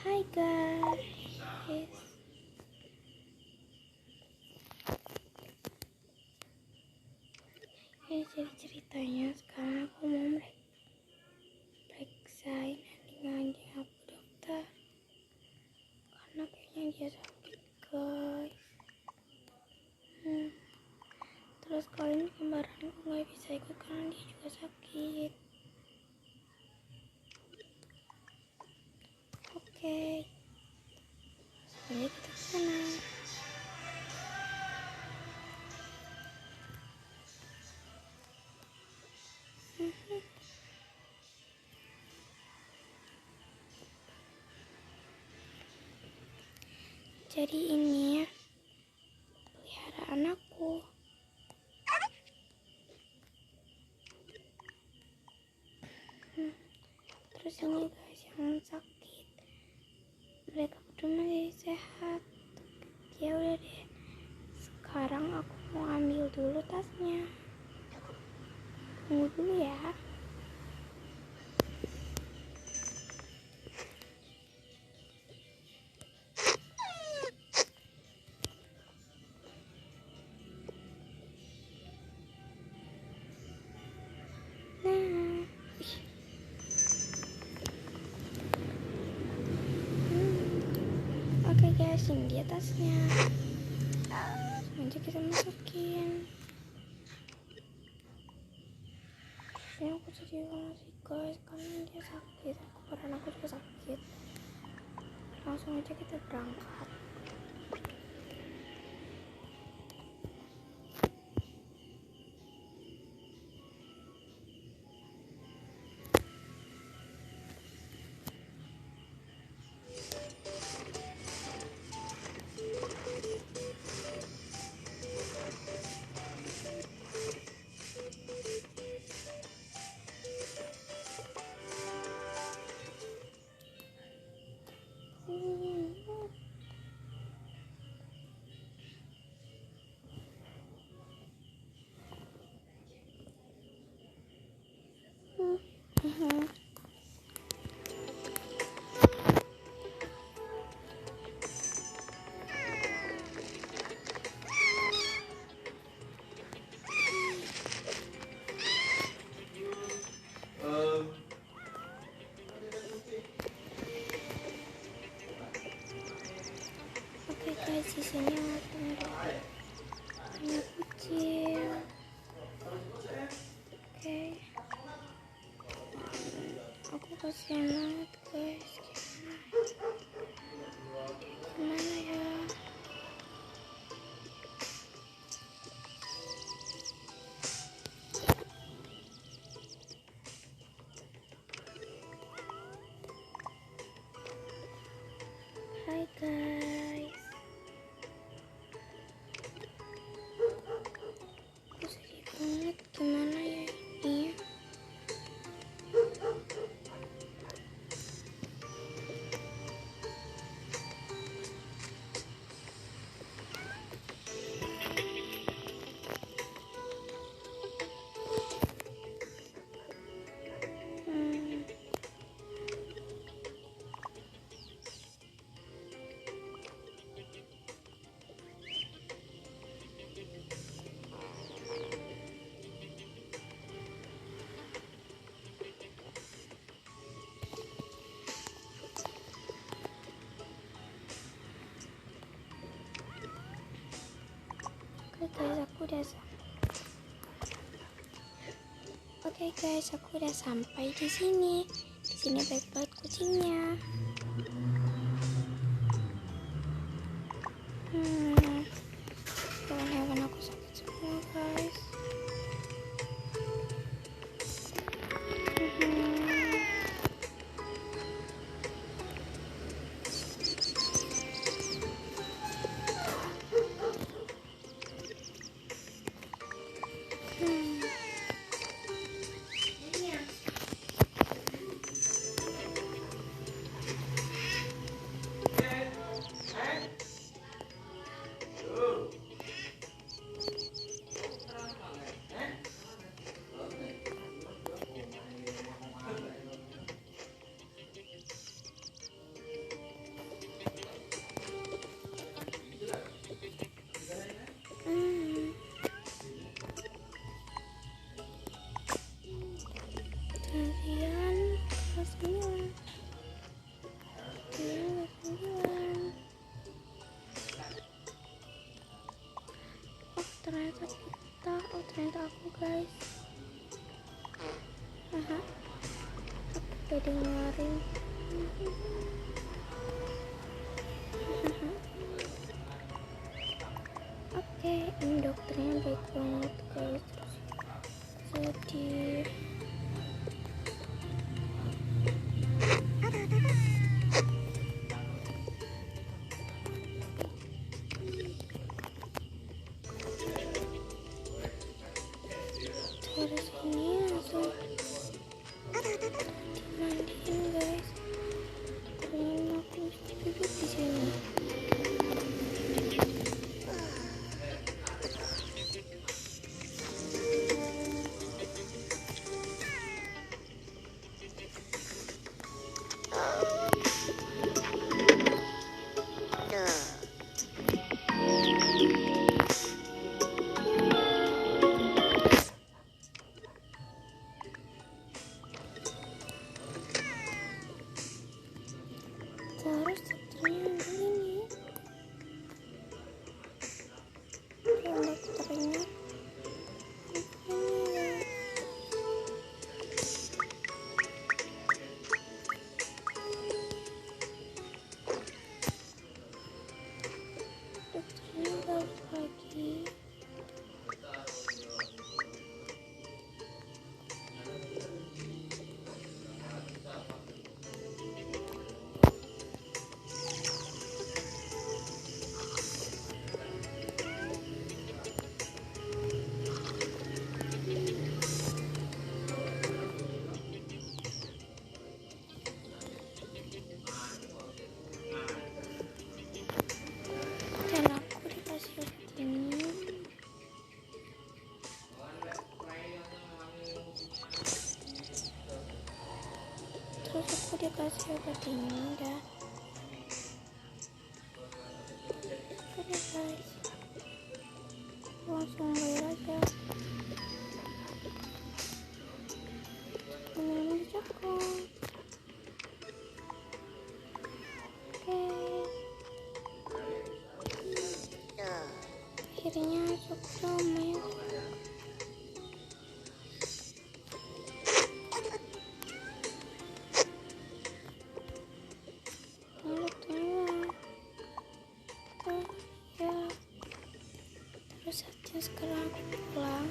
Hai guys. Jadi ceritanya sekarang aku mau periksain anjing aku dokter. Karena kayaknya dia sakit guys. Terus kali ini kembaranku gak bisa ikut karena dia juga sakit. Oke. Sekarang kita kesana. Jadi ini ya peliharaan aku. Terus ini guys yang sakit, mereka berdua jadi sehat. Ya udah deh, sekarang aku mau ambil dulu tasnya. Tunggu dulu ya. Oke guys, ini dia tasnya. Nanti kita masukin. Ini aku sedih banget sih guys, karena dia sakit. Karena aku juga sakit. Langsung aja kita berangkat. Oke guys, di sini aku punya kucing. Oke, aku kasihan banget guys. Gimana ya? Hai guys, aku sedih banget. Gimana ya ini? Oke guys, aku udah sampai di sini. Di sini baik banget kucingnya. Hewan-hewan aku sakit semua guys. Gantian kelas 9. Gantian kelas 9. Ternyata aku guys. Haha, aku udah dengerin. Oke, ini dokternya baik banget guys. Sedih. Dari sini langsung dimandiin guys. Pengen aku mesti duduk di sini. Terus dokternya begini. Dokternya balik lagi. Dan aku dikasih obat ini. Terus aku dikasih obat ini dan udah guys, langsung bayar aja. Beneran cukup. Oke, akhirnya cukup lumayan. Lalu tengah. Oh ya, terus saatnya sekarang aku pulang.